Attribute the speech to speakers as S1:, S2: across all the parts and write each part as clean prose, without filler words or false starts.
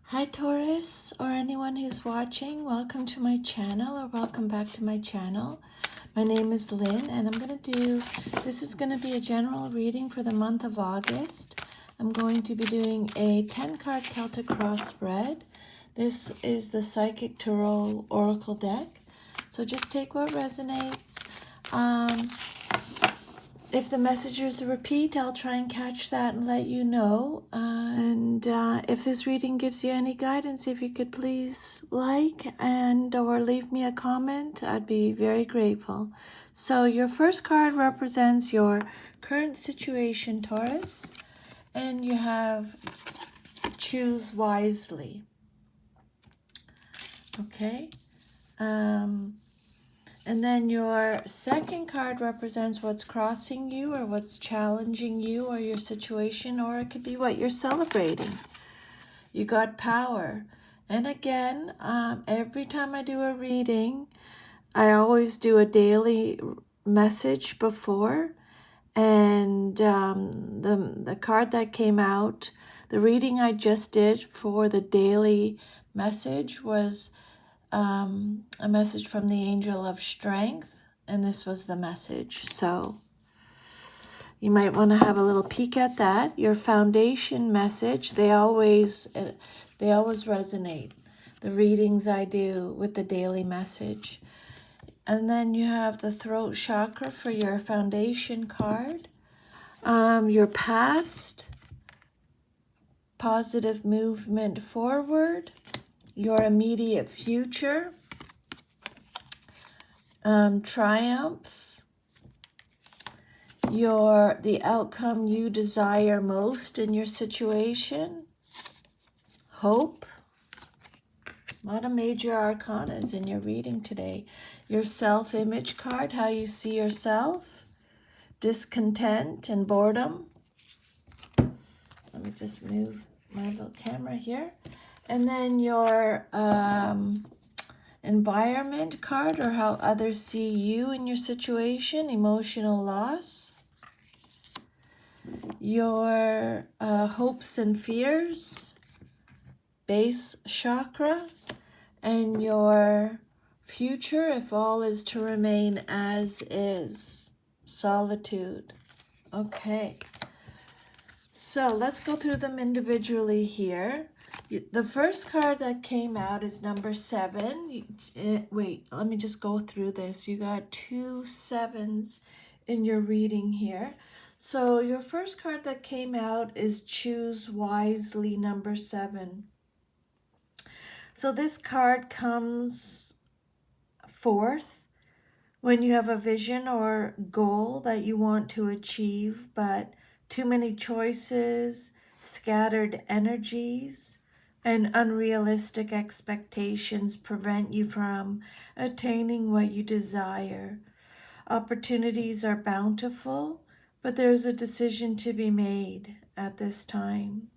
S1: Hi Taurus, or anyone who's watching, welcome to my channel or welcome back to my channel. My name is Lynn and this is going to be a general reading for the month of August. I'm going to be doing a 10-card Celtic cross spread. This is the Psychic Tarot Oracle deck. So just take what resonates. If the messages repeat, I'll try and catch that and let you know. If this reading gives you any guidance, if you could please like or leave me a comment, I'd be very grateful. So your first card represents your current situation, Taurus, and you have choose wisely. Okay. And then your second card represents what's crossing you or what's challenging you or your situation, or it could be what you're celebrating. You got power. And again, every time I do a reading, I always do a daily message before. And the card that came out, the reading I just did for the daily message was a message from the angel of strength, and this was the message. So you might want to have a little peek at that. Your foundation message, they always resonate, the readings I do with the daily message. And then you have the throat chakra for your foundation card. Your past, positive movement forward. Your immediate future, triumph, the outcome you desire most in your situation, hope. A lot of major arcanas in your reading today. Your self-image card, how you see yourself, discontent and boredom. Let me just move my little camera here. And then your environment card, or how others see you in your situation, emotional loss. Your hopes and fears, base chakra. And your future, if all is to remain as is, solitude. Okay, so let's go through them individually here. The first card that came out is number 7. Wait, let me just go through this. You got 2 7s in your reading here. So your first card that came out is choose wisely, number 7. So this card comes forth when you have a vision or goal that you want to achieve, but too many choices, scattered energies, and unrealistic expectations prevent you from attaining what you desire. Opportunities are bountiful, but there's a decision to be made at this time.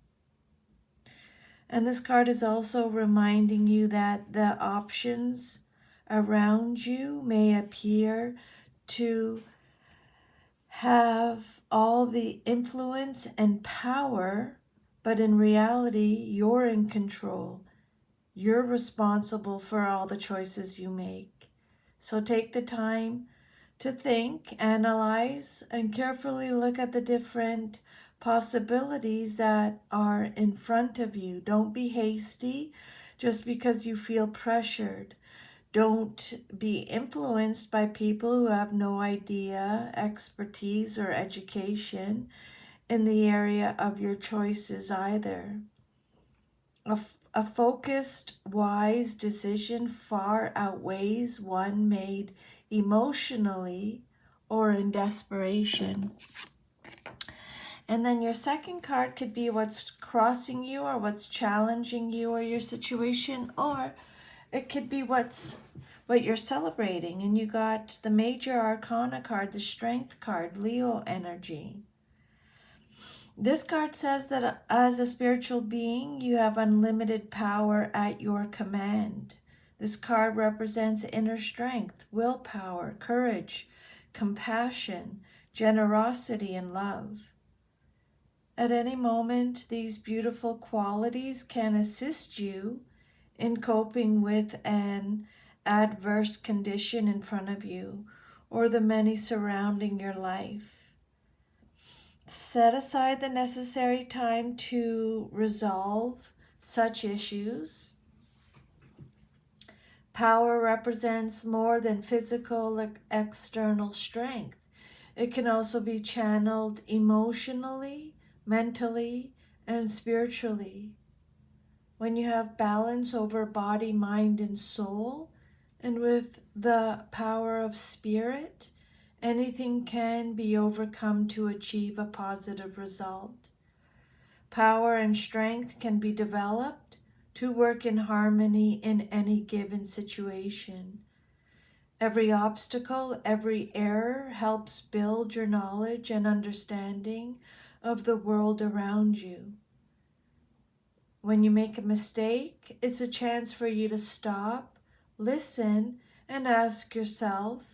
S1: And this card is also reminding you that the options around you may appear to have all the influence and power, but in reality, you're in control. You're responsible for all the choices you make. So take the time to think, analyze, and carefully look at the different possibilities that are in front of you. Don't be hasty just because you feel pressured. Don't be influenced by people who have no idea, expertise, or education in the area of your choices either. A focused, wise decision far outweighs one made emotionally or in desperation. And then your second card could be what's crossing you or what's challenging you or your situation, or it could be what you're celebrating. And you got the major arcana card, the strength card, Leo energy. This card says that as a spiritual being, you have unlimited power at your command. This card represents inner strength, willpower, courage, compassion, generosity, and love. At any moment, these beautiful qualities can assist you in coping with an adverse condition in front of you or the many surrounding your life. Set aside the necessary time to resolve such issues. Power represents more than physical external strength. It can also be channeled emotionally, mentally, and spiritually. When you have balance over body, mind, and soul, and with the power of spirit, anything can be overcome to achieve a positive result. Power and strength can be developed to work in harmony in any given situation. Every obstacle, every error helps build your knowledge and understanding of the world around you. When you make a mistake, it's a chance for you to stop, listen, and ask yourself,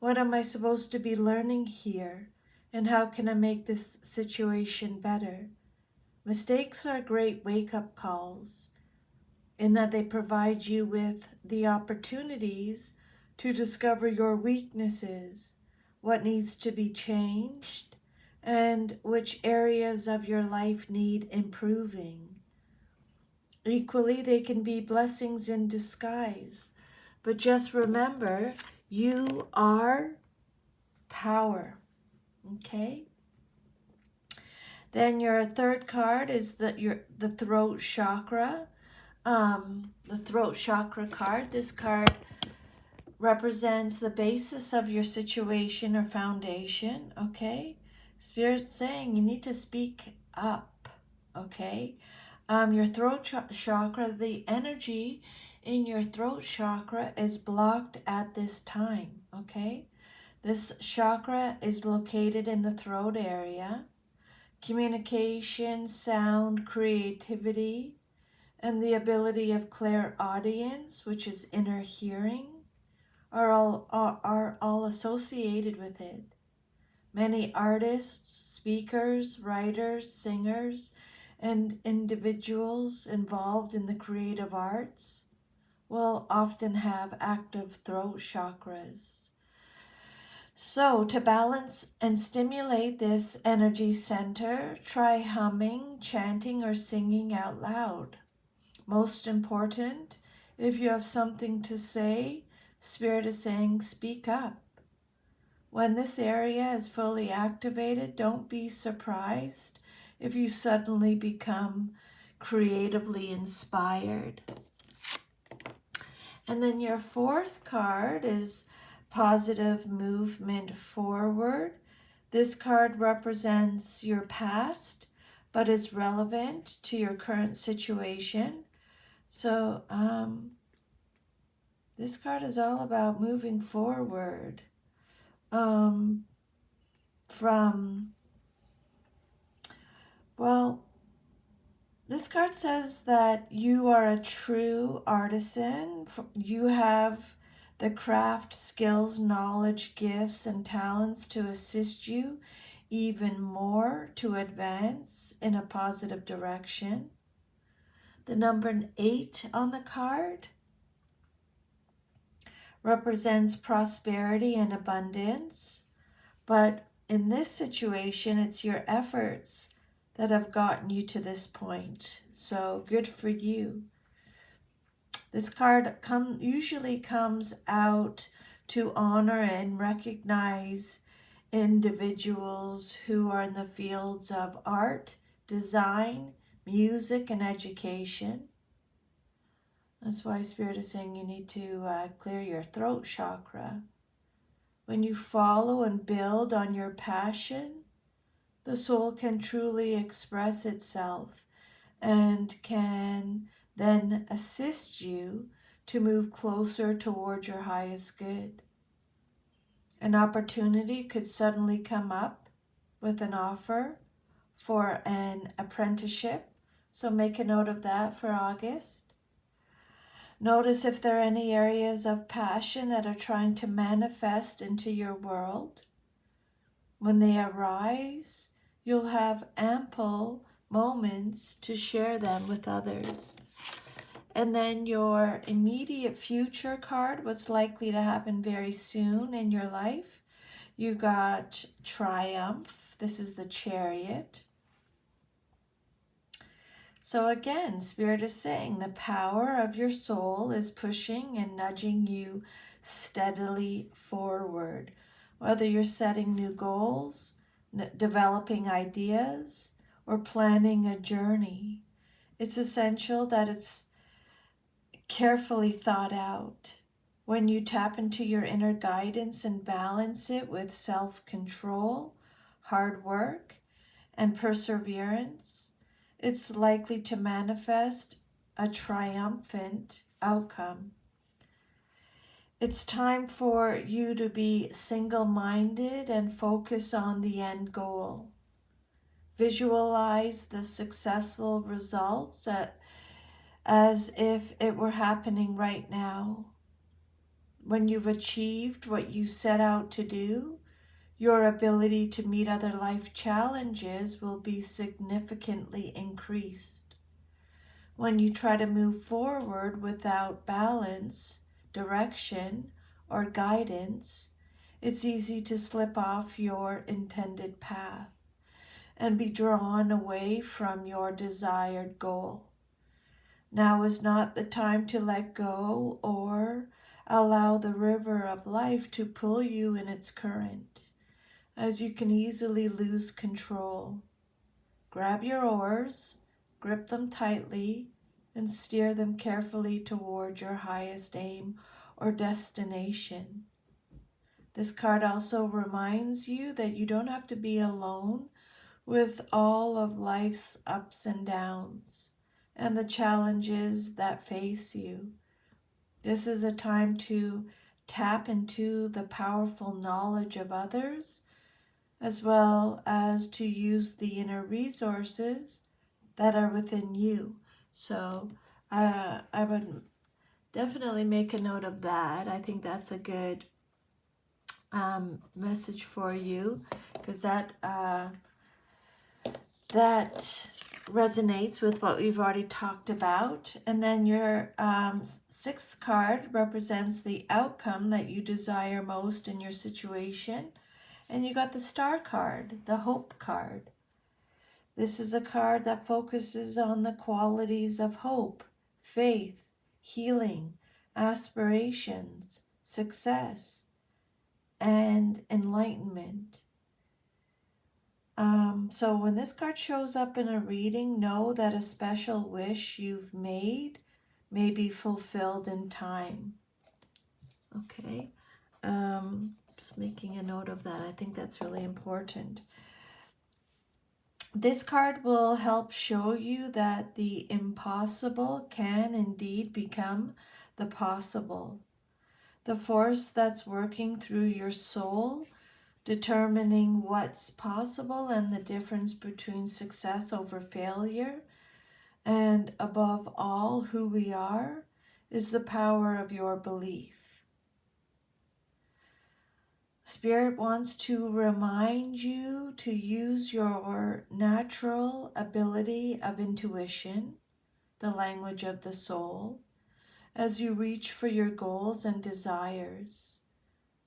S1: what am I supposed to be learning here? And how can I make this situation better? Mistakes are great wake-up calls in that they provide you with the opportunities to discover your weaknesses, what needs to be changed, and which areas of your life need improving. Equally, they can be blessings in disguise. But just remember, you are power. Okay? Then your third card is the throat chakra. The throat chakra card. This card represents the basis of your situation or foundation. Okay? Spirit's saying you need to speak up. Okay? Your throat chakra, the energy in your throat chakra is blocked at this time, okay? This chakra is located in the throat area. Communication, sound, creativity, and the ability of clairaudience, which is inner hearing, are all associated with it. Many artists, speakers, writers, singers, and individuals involved in the creative arts will often have active throat chakras. So to balance and stimulate this energy center, try humming, chanting, or singing out loud. Most important, if you have something to say, Spirit is saying, speak up. When this area is fully activated, don't be surprised if you suddenly become creatively inspired. And then your fourth card is positive movement forward. This card represents your past, but is relevant to your current situation. So this card is all about moving forward. This card says that you are a true artisan. You have the craft, skills, knowledge, gifts, and talents to assist you even more to advance in a positive direction. The number 8 on the card represents prosperity and abundance, but in this situation, it's your efforts that have gotten you to this point. So good for you. This card usually comes out to honor and recognize individuals who are in the fields of art, design, music, and education. That's why Spirit is saying you need to clear your throat chakra. When you follow and build on your passion, the soul can truly express itself and can then assist you to move closer toward your highest good. An opportunity could suddenly come up with an offer for an apprenticeship, so make a note of that for August. Notice if there are any areas of passion that are trying to manifest into your world. When they arise, you'll have ample moments to share them with others. And then your immediate future card, what's likely to happen very soon in your life. You got Triumph. This is the Chariot. So again, Spirit is saying the power of your soul is pushing and nudging you steadily forward. Whether you're setting new goals, developing ideas, or planning a journey, it's essential that it's carefully thought out. When you tap into your inner guidance and balance it with self-control, hard work, and perseverance, it's likely to manifest a triumphant outcome. It's time for you to be single-minded and focus on the end goal. Visualize the successful results as if it were happening right now. When you've achieved what you set out to do, your ability to meet other life challenges will be significantly increased. When you try to move forward without balance, direction, or guidance, it's easy to slip off your intended path and be drawn away from your desired goal. Now is not the time to let go or allow the river of life to pull you in its current, as you can easily lose control. Grab your oars, grip them tightly, and steer them carefully toward your highest aim or destination. This card also reminds you that you don't have to be alone with all of life's ups and downs and the challenges that face you. This is a time to tap into the powerful knowledge of others, as well as to use the inner resources that are within you. So I would definitely make a note of that. I think that's a good message for you, because that resonates with what we've already talked about. And then your sixth card represents the outcome that you desire most in your situation. And you got the Star card, the Hope card. This is a card that focuses on the qualities of hope, faith, healing, aspirations, success, and enlightenment. So when this card shows up in a reading, know that a special wish you've made may be fulfilled in time. Okay, just making a note of that. I think that's really important. This card will help show you that the impossible can indeed become the possible. The force that's working through your soul, determining what's possible and the difference between success over failure, and above all, who we are, is the power of your belief. Spirit wants to remind you to use your natural ability of intuition, the language of the soul, as you reach for your goals and desires.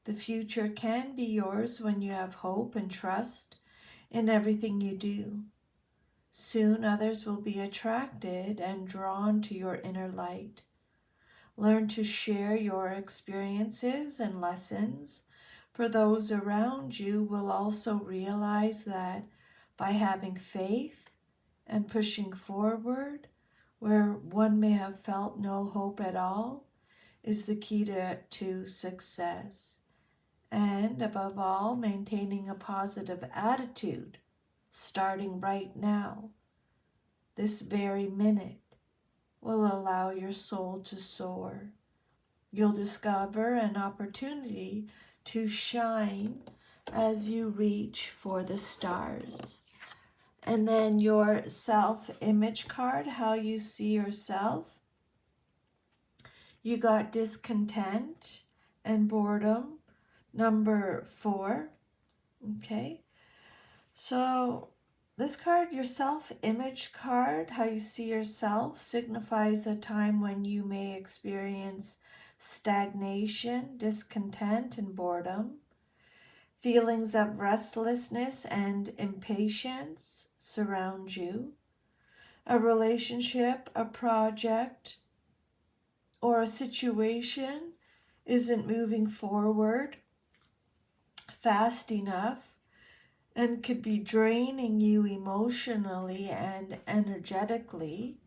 S1: The future can be yours when you have hope and trust in everything you do. Soon others will be attracted and drawn to your inner light. Learn to share your experiences and lessons, for those around you will also realize that by having faith and pushing forward where one may have felt no hope at all is the key to success. And above all, maintaining a positive attitude, starting right now, this very minute, will allow your soul to soar. You'll discover an opportunity to shine as you reach for the stars. And then your self-image card, how you see yourself. You got discontent and boredom, number 4. Okay, so This card, your self-image card, how you see yourself, signifies a time when you may experience stagnation, discontent, and boredom. Feelings of restlessness and impatience surround you. A relationship, a project, or a situation isn't moving forward fast enough and could be draining you emotionally and energetically.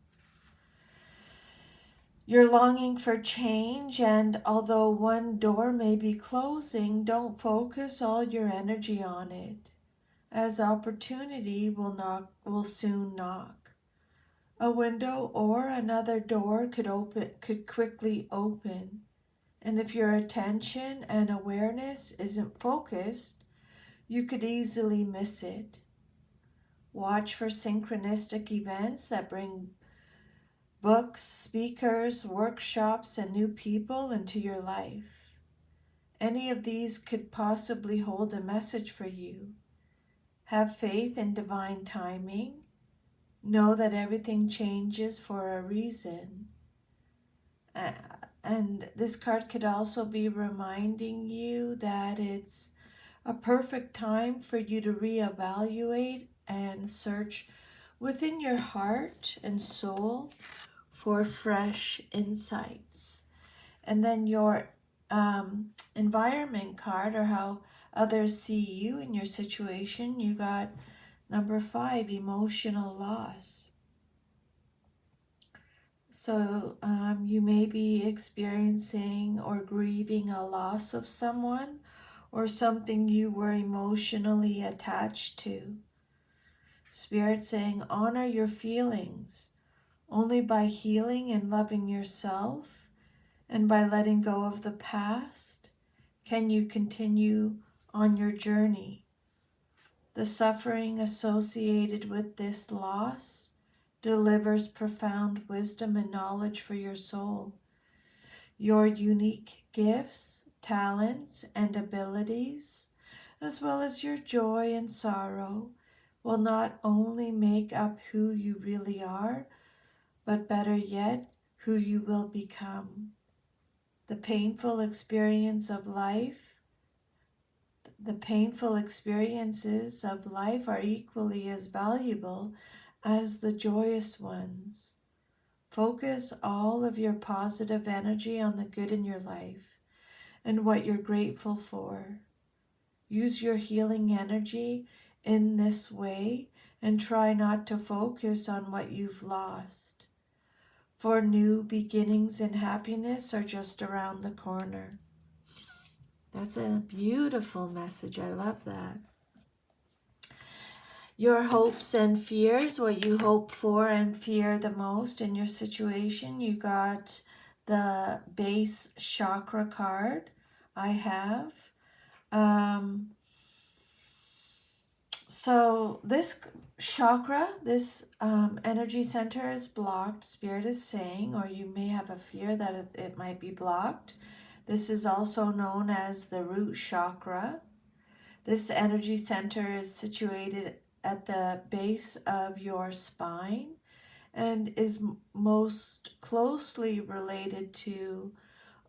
S1: You're longing for change, and although one door may be closing, don't focus all your energy on it, as opportunity will soon knock. A window or another door could quickly open, and if your attention and awareness isn't focused, you could easily miss it. Watch for synchronistic events that bring books, speakers, workshops, and new people into your life. Any of these could possibly hold a message for you. Have faith in divine timing. Know that everything changes for a reason. And this card could also be reminding you that it's a perfect time for you to reevaluate and search within your heart and soul for fresh insights. And then your environment card, or how others see you in your situation, you got number 5, emotional loss. So you may be experiencing or grieving a loss of someone or something you were emotionally attached to. Spirit saying, honor your feelings. Only by healing and loving yourself and by letting go of the past can you continue on your journey. The suffering associated with this loss delivers profound wisdom and knowledge for your soul. Your unique gifts, talents, and abilities, as well as your joy and sorrow, will not only make up who you really are, but better yet, who you will become. The painful experiences of life are equally as valuable as the joyous ones. Focus all of your positive energy on the good in your life and what you're grateful for. Use your healing energy in this way and try not to focus on what you've lost. For new beginnings and happiness are just around the corner. That's a beautiful message. I love that. Your hopes and fears, what you hope for and fear the most in your situation. You got the base chakra card. I have. So this chakra, this energy center is blocked, Spirit is saying, or you may have a fear that it might be blocked. This is also known as the root chakra. This energy center is situated at the base of your spine and is most closely related to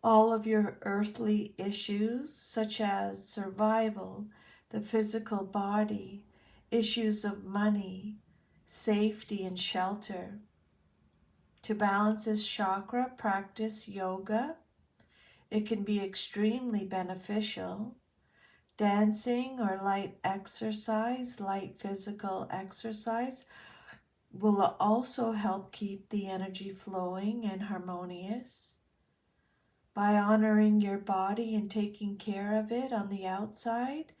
S1: all of your earthly issues, such as survival, the physical body, issues of money, safety, and shelter. To balance this chakra, practice yoga. It can be extremely beneficial. Dancing or light physical exercise will also help keep the energy flowing and harmonious. By honoring your body and taking care of it on the outside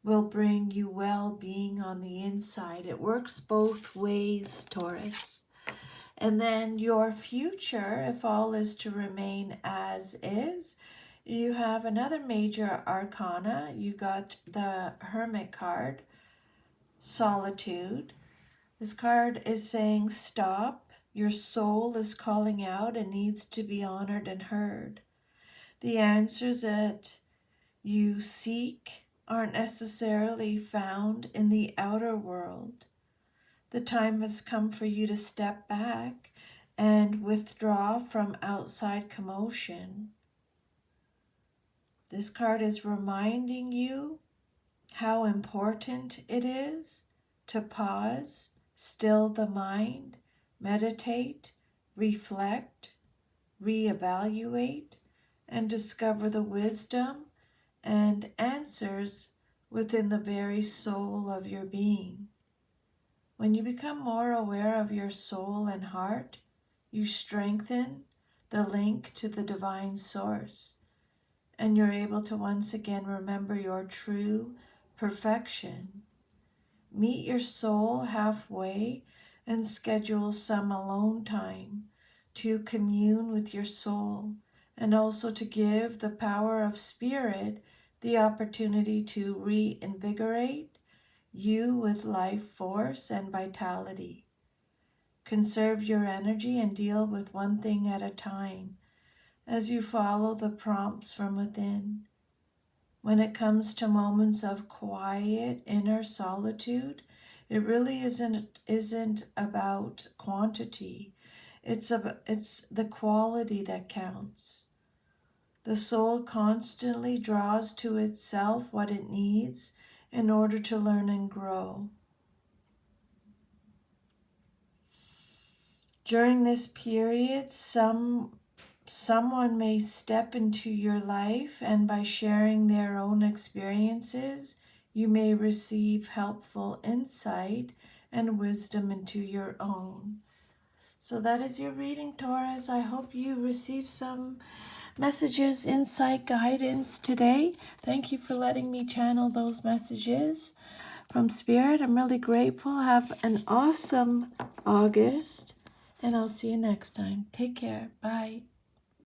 S1: will bring you well-being on the inside. It works both ways, Taurus. And then your future, if all is to remain as is, you have another major arcana. You got the Hermit card, Solitude. This card is saying stop. Your soul is calling out and needs to be honored and heard. The answers that you seek aren't necessarily found in the outer world. The time has come for you to step back and withdraw from outside commotion. This card is reminding you how important it is to pause, still the mind, meditate, reflect, reevaluate, and discover the wisdom and answers within the very soul of your being. When you become more aware of your soul and heart, you strengthen the link to the divine source, and you're able to once again remember your true perfection. Meet your soul halfway and schedule some alone time to commune with your soul, and also to give the power of spirit the opportunity to reinvigorate you with life force and vitality. Conserve your energy and deal with one thing at a time as you follow the prompts from within. When it comes to moments of quiet inner solitude, it really isn't about quantity. It's the quality that counts. The soul constantly draws to itself what it needs in order to learn and grow. During this period, someone may step into your life, and by sharing their own experiences, you may receive helpful insight and wisdom into your own. So that is your reading, Taurus. I hope you receive some messages, insight, guidance today. Thank you for letting me channel those messages from Spirit. I'm really grateful. Have an awesome August, and I'll see you next time. Take care. Bye.